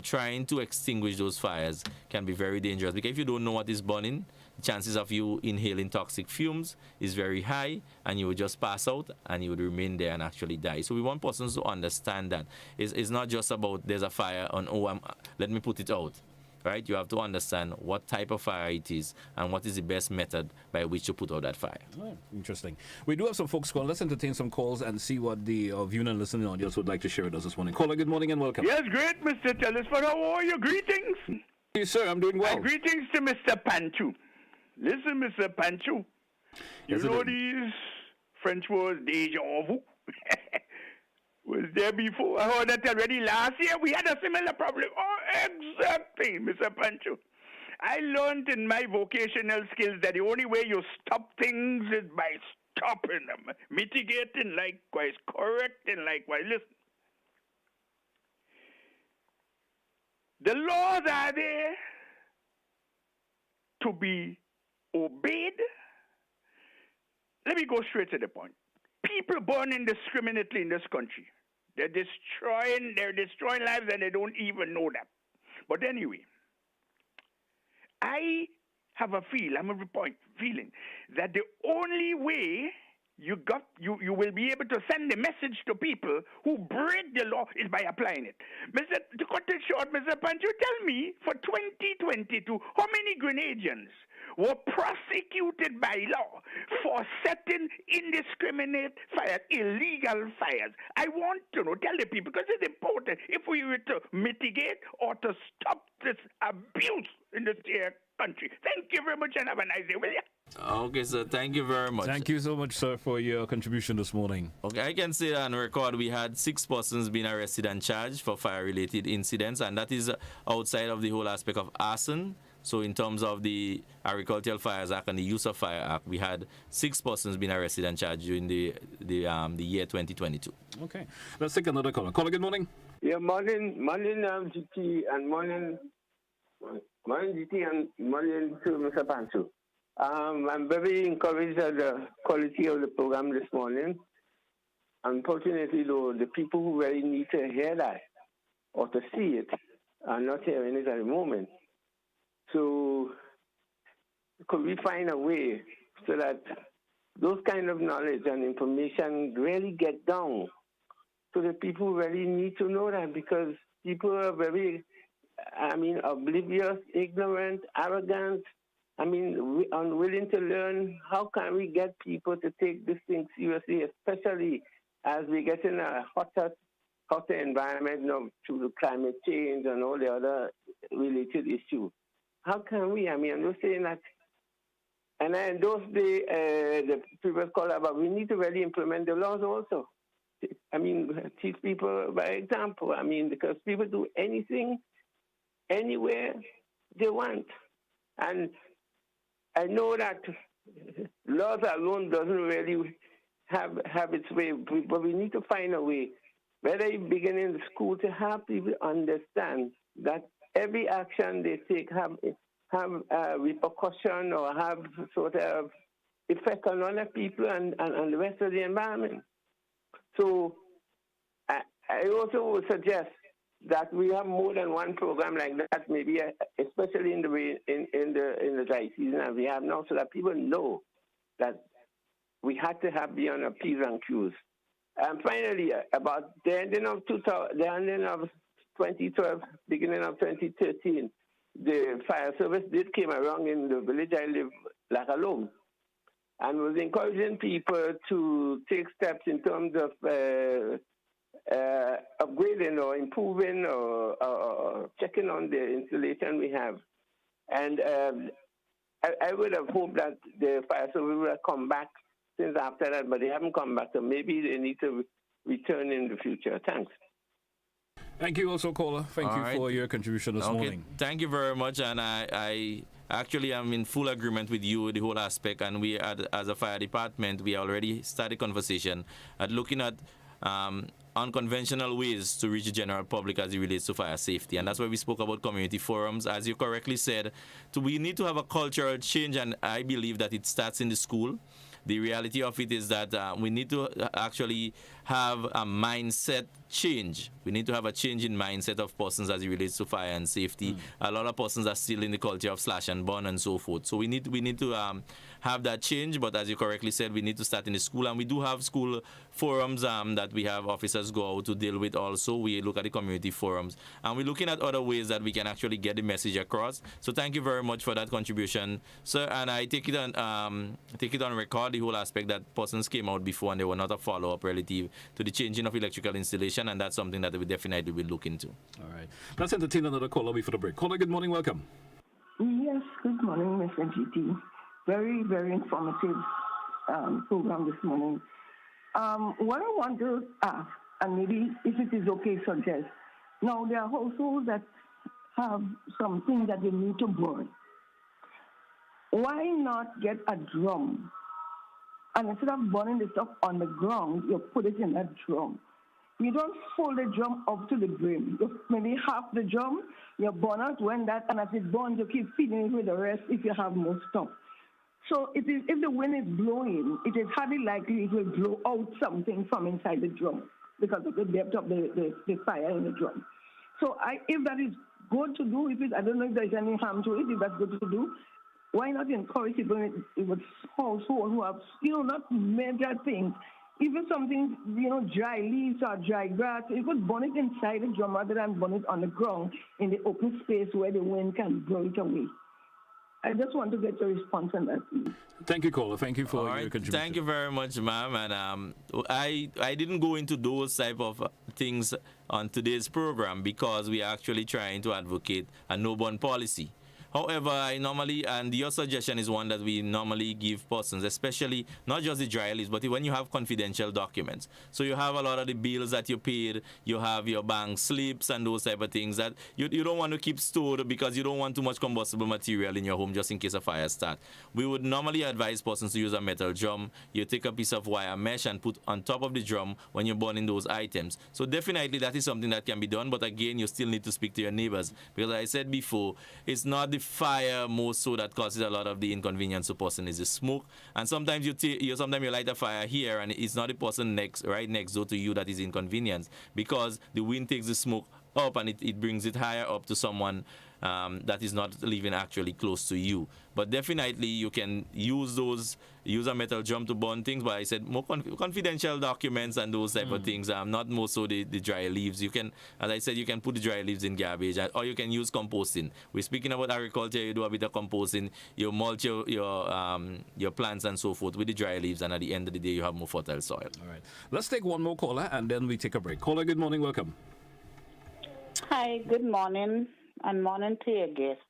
Trying to extinguish those fires can be very dangerous, because if you don't know what is burning, the chances of you inhaling toxic fumes is very high, and you would just pass out and you would remain there and actually die. So we want persons to understand that it's not just about there's a fire and let me put it out. Right? You have to understand what type of fire it is and what is the best method by which to put out that fire. Oh, interesting. We do have some folks calling. Let's entertain some calls and see what the viewing and listening audience would like to share with us this morning. Caller, good morning and welcome. Yes, great, Mr. Telesford. How are you? Greetings. Yes, sir. I'm doing well. Greetings to Mr. Panchu. Listen, Mr. Panchu. You know these French words, deja vu? Was there before? I heard that already last year. We had a similar problem. Oh, exactly, Mr. Pancho. I learned in my vocational skills that the only way you stop things is by stopping them, mitigating likewise, correcting likewise. Listen, the laws are there to be obeyed. Let me go straight to the point. People born indiscriminately in this country, they're destroying lives and they don't even know that. But anyway, I have a feeling that the only way you will be able to send the message to people who break the law is by applying it. To cut it short, Mr. Pancho, tell me, for 2022, how many Grenadians were prosecuted by law for setting indiscriminate fires, illegal fires? I want to know, tell the people, because it's important if we were to mitigate or to stop this abuse in this country. Thank you very much and have a nice day, will you? Okay, sir. Thank you very much. Thank you so much, sir, for your contribution this morning. Okay, I can say on record we had 6 persons being arrested and charged for fire-related incidents, and that is outside of the whole aspect of arson. So in terms of the Agricultural Fires Act and the Use of Fire Act, we had 6 persons being arrested and charged during the year 2022. Okay, let's take another caller. Caller, good morning. Yeah, morning, GT, and morning, GT, and morning to Mr. Pancho. I'm very encouraged at the quality of the program this morning. Unfortunately, though, the people who really need to hear that or to see it are not hearing it at the moment. So, could we find a way so that those kind of knowledge and information really get down to the people who really need to know that? Because people are very, oblivious, ignorant, arrogant, unwilling to learn. How can we get people to take this thing seriously, especially as we get in a hotter environment through the climate change and all the other related issues? How can we? I'm just saying that, and I endorse the previous caller, but we need to really implement the laws also. Teach people by example. Because people do anything, anywhere they want. And I know that laws alone doesn't really have its way, but we need to find a way, whether you begin in the school, to have people understand that every action they take have a repercussion or have sort of effect on other people and the rest of the environment. So I also would suggest that we have more than one program like that, maybe especially in the dry season as we have now, so that people know that we had to be on a P's and Q's. And finally, about the ending of 2012, beginning of 2013, the fire service did come around in the village I live, Lakalom, and was encouraging people to take steps in terms of upgrading or improving or checking on the installation we have. And I would have hoped that the fire service would have come back since after that, but they haven't come back, so maybe they need to return in the future. Thanks. Thank you also, caller. Thank you for your contribution this morning. Thank you very much, and I actually am in full agreement with you, the whole aspect, and we, as a fire department, we already started conversation at looking at unconventional ways to reach the general public as it relates to fire safety. And that's why we spoke about community forums. As you correctly said, we need to have a cultural change, and I believe that it starts in the school. The reality of it is that we need to actually have a mindset change. We need to have a change in mindset of persons as it relates to fire and safety. A lot of persons are still in the culture of slash and burn and so forth. So we need to have that change. But as you correctly said, we need to start in the school, and we do have school forums that we have officers go out to deal with. Also, we look at the community forums, and we're looking at other ways that we can actually get the message across. So thank you very much for that contribution, sir. And I take it on record, the whole aspect that persons came out before and they were not a follow-up relative to the changing of electrical installation, and that's something that we definitely will look into. All right. Let's entertain another caller before the break. Caller, good morning. Welcome. Yes, good morning, Mr. GT. Very, very informative program this morning. What I want to ask, and maybe if it is okay, suggest, now there are households that have something that they need to burn. Why not get a drum And instead of burning the stuff on the ground, you put it in a drum. You don't fold the drum up to the brim. You maybe half the drum, you burn out when that, and as it burns, you keep feeding it with the rest if you have more stuff. So if the wind is blowing, it is highly likely it will blow out something from inside the drum because of the depth of the fire in the drum. So if that is good to do, I don't know if there's any harm to it, if that's good to do, why not encourage people with household who have, not major things, even something, dry leaves or dry grass, you could burn it inside the drum rather than burn it on the ground in the open space where the wind can blow it away. I just want to get your response on that, please. Thank you, caller. Thank you for your contribution. Thank you very much, ma'am. And I didn't go into those type of things on today's program because we are actually trying to advocate a no-burn policy. However, I normally, and your suggestion is one that we normally give persons, especially not just the dry leaves, but when you have confidential documents. So you have a lot of the bills that you paid, you have your bank slips and those type of things that you don't want to keep stored because you don't want too much combustible material in your home just in case a fire starts. We would normally advise persons to use a metal drum. You take a piece of wire mesh and put on top of the drum when you're burning those items. So definitely that is something that can be done, but again, you still need to speak to your neighbors because I said before, it's not the fire more so that causes a lot of the inconvenience to person, is the smoke. And sometimes you light a fire here and it's not the person right next door to you that is inconvenience because the wind takes the smoke up and it brings it higher up to someone that is not living actually close to you. But definitely you can use a metal drum to burn things, but I said more confidential documents and those type of things, not more so the dry leaves. You can, as I said, you can put the dry leaves in garbage, or you can use composting. We're speaking about agriculture, you do a bit of composting, you mulch your plants and so forth with the dry leaves, and at the end of the day you have more fertile soil. All right. Let's take one more caller and then we take a break. Caller, good morning, welcome. Hi, good morning, and morning to your guest.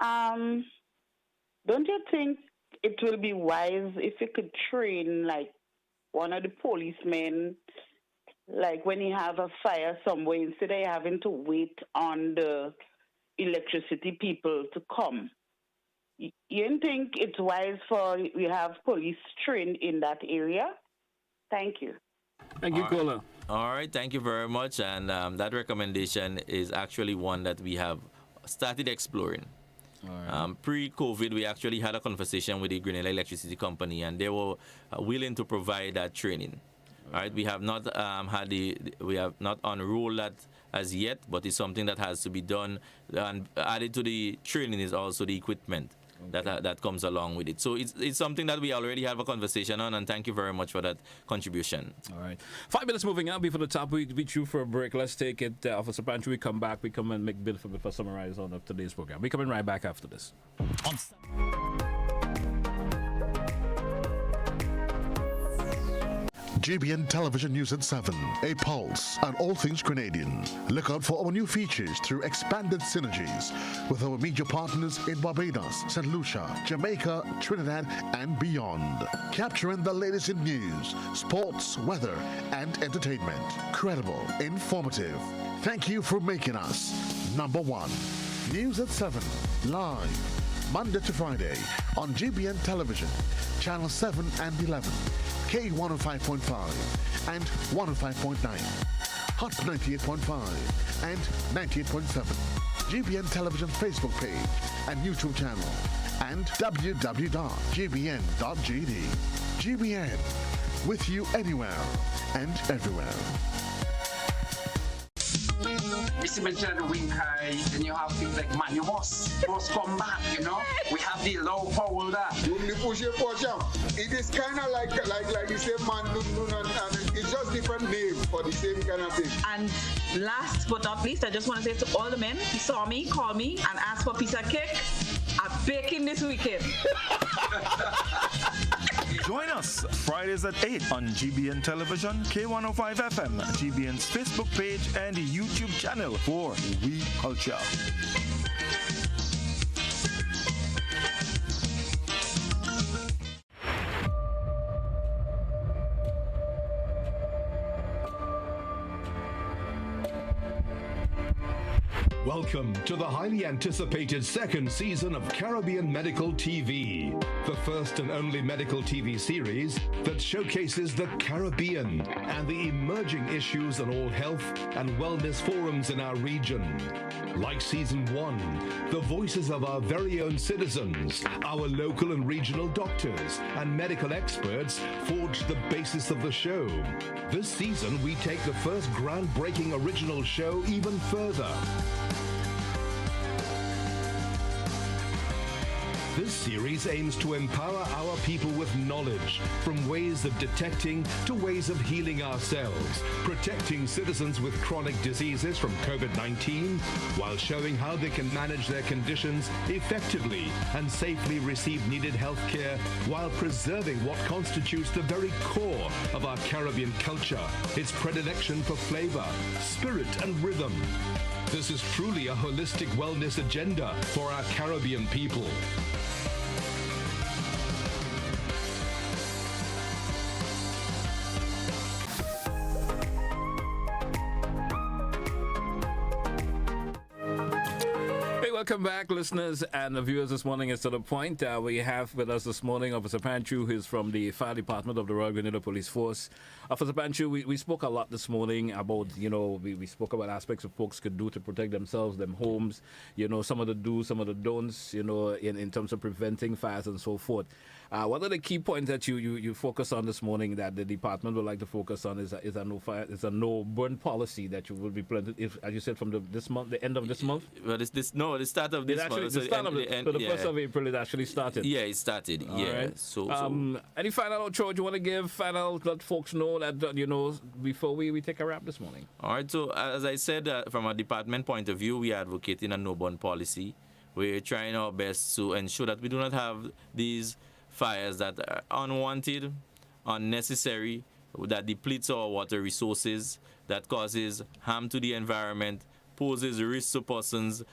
Don't you think it will be wise if you could train like one of the policemen, like when you have a fire somewhere, instead of having to wait on the electricity people to come? You don't think it's wise for we have police trained in that area? Thank you. Thank you, caller. All right, thank you very much. And that recommendation is actually one that we have started exploring. Pre-COVID, we actually had a conversation with the Grenada Electricity Company, and they were willing to provide that training. All right, we have not we have not unrolled that as yet, but it's something that has to be done. And added to the training is also the equipment that comes along with it. So it's something that we already have a conversation on, and thank you very much for that contribution. All right. 5 minutes moving out before the top. We chew for a break. Let's take it. Officer Pancho, we come back. We come and make a bit of a summarize on today's program. We're coming right back after this. GBN Television News at 7, a pulse on all things Grenadian. Look out for our new features through expanded synergies with our media partners in Barbados, St. Lucia, Jamaica, Trinidad, and beyond. Capturing the latest in news, sports, weather, and entertainment. Credible, informative. Thank you for making us number one. News at 7, live, Monday to Friday on GBN Television, Channel 7 and 11. K105.5 and 105.9, Hot 98.5 and 98.7, GBN Television Facebook page and YouTube channel, and www.gbn.gd. GBN, with you anywhere and everywhere. You mentioned the wing high, then you have things like man, you must come back, you know. We have the low power there. It is kind of like the same man, and it's just different names for the same kind of thing. And last but not least, I just want to say to all the men who saw me, call me, and ask for a piece of cake. I'm baking this weekend. Join us Fridays at 8 on GBN Television, K105 FM, GBN's Facebook page, and the YouTube channel for We Culture. Welcome to the highly anticipated second season of Caribbean Medical TV, the first and only medical TV series that showcases the Caribbean and the emerging issues on all health and wellness forums in our region. Like season 1, the voices of our very own citizens, our local and regional doctors and medical experts forged the basis of the show. This season, we take the first groundbreaking original show even further. This series aims to empower our people with knowledge, from ways of detecting to ways of healing ourselves, protecting citizens with chronic diseases from COVID-19, while showing how they can manage their conditions effectively and safely receive needed health care while preserving what constitutes the very core of our Caribbean culture, its predilection for flavor, spirit, and rhythm. This is truly a holistic wellness agenda for our Caribbean people. Welcome back, listeners and viewers. This morning is to the point. We have with us this morning Officer Panchu, who is from the Fire Department of the Royal Grenada Police Force. Officer Panchu, we spoke a lot this morning about, we spoke about aspects of folks could do to protect themselves, them homes, some of the do's, some of the don'ts, in terms of preventing fires and so forth. What are the key points that you focus on this morning that the department would like to focus on? Is a no burn policy that you will be planted, if, as you said, from the end of this month? Well, the start of this month. The 1st of April it actually started. Yeah, it started. All yeah. Right. So any final outro you want to give? Let folks know that before we take a wrap this morning. All right. So as I said, from a department point of view, we are advocating a no burn policy. We're trying our best to ensure that we do not have these fires that are unwanted, unnecessary, that depletes our water resources, that causes harm to the environment, poses risk to persons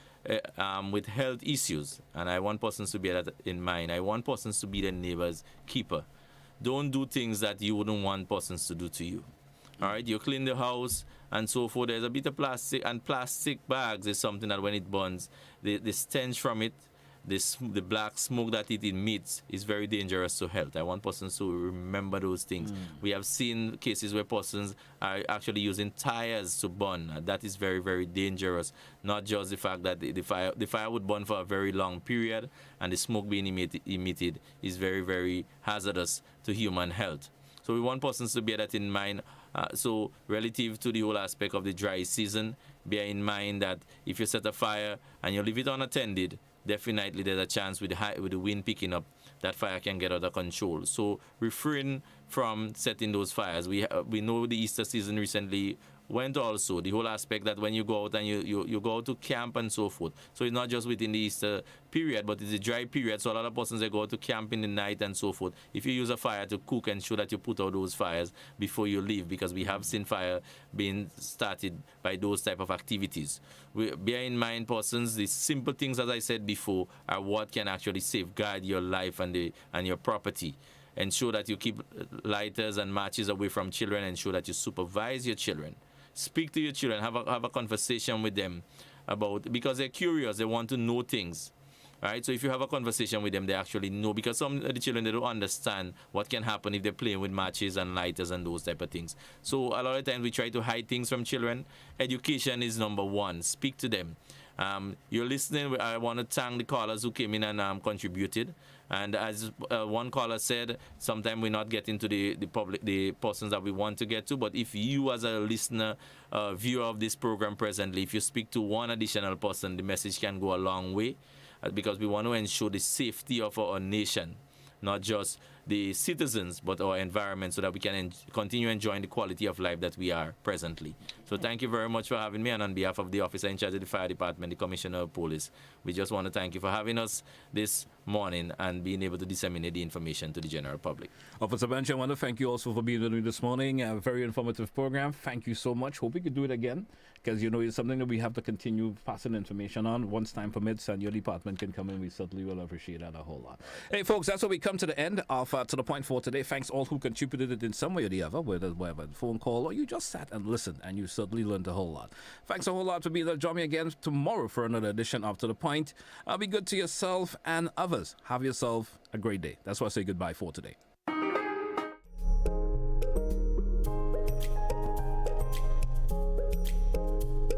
with health issues. And I want persons to bear that in mind. I want persons to be their neighbor's keeper. Don't do things that you wouldn't want persons to do to you. All right, you clean the house and so forth. There's a bit of plastic, and plastic bags is something that when it burns, the stench from it, the black smoke that it emits is very dangerous to health. I want persons to remember those things. We have seen cases where persons are actually using tires to burn. That is very, very dangerous. Not just the fact that the fire would burn for a very long period, and the smoke being emitted is very, very hazardous to human health. So we want persons to bear that in mind. So relative to the whole aspect of the dry season, bear in mind that if you set a fire and you leave it unattended, definitely there's a chance with the wind picking up, that fire can get out of control. So refrain from setting those fires. We know the Easter season recently went also. The whole aspect that when you go out and you go out to camp and so forth. So it's not just within the Easter period, but it's a dry period. So a lot of persons, they go out to camp in the night and so forth. If you use a fire to cook, ensure that you put out those fires before you leave, because we have seen fire being started by those type of activities. Bear in mind, persons, the simple things, as I said before, are what can actually safeguard your life and your property. Ensure that you keep lighters and matches away from children. Ensure that you supervise your children. Speak to your children. Have a conversation with them because they're curious. They want to know things. Right? So if you have a conversation with them, they actually know, because some of the children, they don't understand what can happen if they're playing with matches and lighters and those type of things. So a lot of times we try to hide things from children. Education is number one. Speak to them. You're listening. I want to thank the callers who came in and contributed. And as one caller said, sometimes we're not getting to the persons that we want to get to. But if you, as a listener, viewer of this program presently, if you speak to one additional person, the message can go a long way, because we want to ensure the safety of our nation, not just the citizens, but our environment, so that we can continue enjoying the quality of life that we are presently. So thank you very much for having me, and on behalf of the officer in charge of the fire department, the commissioner of police, we just want to thank you for having us this morning and being able to disseminate the information to the general public. Officer Bench, I want to thank you also for being with me this morning. A very informative program. Thank you so much. Hope we could do it again, because it's something that we have to continue passing information on once time permits, and your department can come in. We certainly will appreciate that a whole lot. Hey folks, that's where we come to the end of To the Point for today. Thanks all who contributed in some way or the other, whether a phone call or you just sat and listened and you saw certainly learned a whole lot. Thanks a whole lot for being there. Join me again tomorrow for another edition of To The Point. Be good to yourself and others. Have yourself a great day. That's why I say goodbye for today.